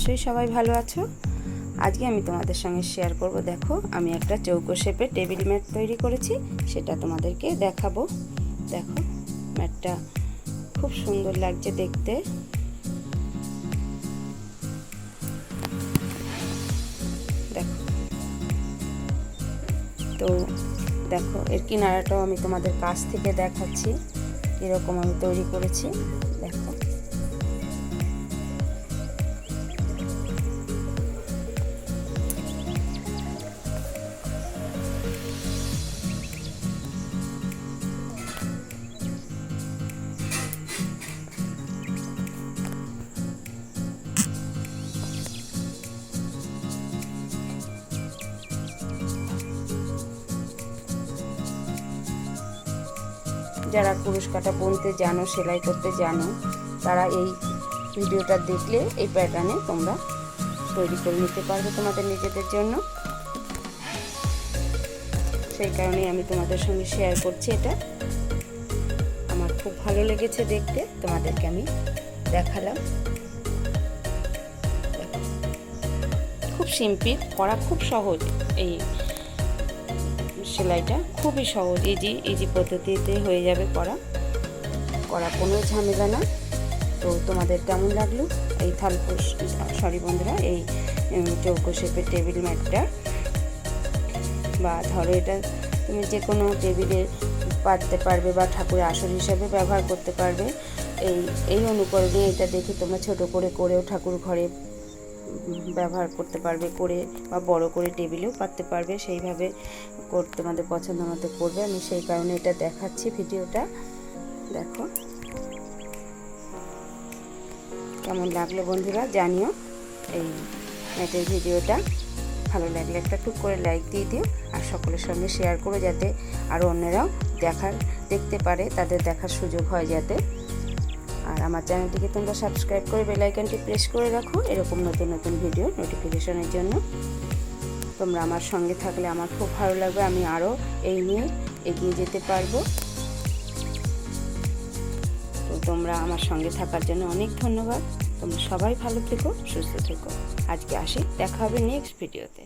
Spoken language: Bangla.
নিশ্চয়ই সবাই ভালো আছো। আজকে আমি তোমাদের সঙ্গে শেয়ার করব, দেখো আমি একটা চৌকো শেপে টেবিল ম্যাট তৈরি করেছি, সেটা তোমাদেরকে দেখাবো। দেখো ম্যাটটা খুব সুন্দর লাগছে দেখতে। দেখো তো দেখো এর কিনারাটাও আমি তোমাদের কাছ থেকে দেখাচ্ছি কীরকম আমি তৈরি করেছি। দেখো যারা কুরুশ কাটা বুনতে জানো, সেলাই করতে জানো, তারা এই ভিডিওটা দেখলে এই প্যাটার্নে তোমরা তৈরি করে নিতে পারবে তোমাদের নিজেদের জন্য। সেই কারণেই আমি তোমাদের সঙ্গে শেয়ার করছি। এটা আমার খুব ভালো লেগেছে দেখতে, তোমাদেরকে আমি দেখালাম। খুব সিম্পল, করা খুব সহজ। এই সেলাইটা খুবই সহজ, ইজি পদ্ধতিতে হয়ে যাবে করা কোনো ঝামেলা না। তো তোমাদের কেমন লাগলো এই বন্ধুরা, এই চৌকো শেপের টেবিল ম্যাটটা, বা ধরো এটা তুমি যে কোনো টেবিলে পাততে পারবে বা ঠাকুরের আসন হিসাবে ব্যবহার করতে পারবে। এই অনুকরণে এটা দেখে তোমরা ছোট করে করেও ঠাকুর ঘরে ব্যবহার করতে পারবে, করে বা বড় করে টেবিলেও পাততে পারবে। সেইভাবে তোমাদের পছন্দ মতো করবে। আমি সেই কারণে এটা দেখাচ্ছি ভিডিওটা। দেখো কেমন লাগলো বন্ধুরা জানিও। এই ম্যাটের ভিডিওটা ভালো লাগলে একটা টুক করে লাইক দিয়ে দিও, আর সকলের সঙ্গে শেয়ার করো, যাতে আরও অন্যরাও দেখতে পারে, তাদের দেখার সুযোগ হয় যাতে। আর আমার চ্যানেলটিকে তোমরা সাবস্ক্রাইব করে বেল আইকনটি প্রেস করে রাখো এরকম নতুন নতুন ভিডিও নোটিফিকেশনের জন্য। তোমরা আমার সঙ্গে থাকলে আমার খুব ভালো লাগবে, আমি আরও এই নিয়ে এগিয়ে যেতে পারবো। তো তোমরা আমার সঙ্গে থাকার জন্য অনেক ধন্যবাদ। তোমরা সবাই ভালো থেকো, সুস্থ থেকো। আজকে আসি, দেখা হবে নেক্সট ভিডিওতে।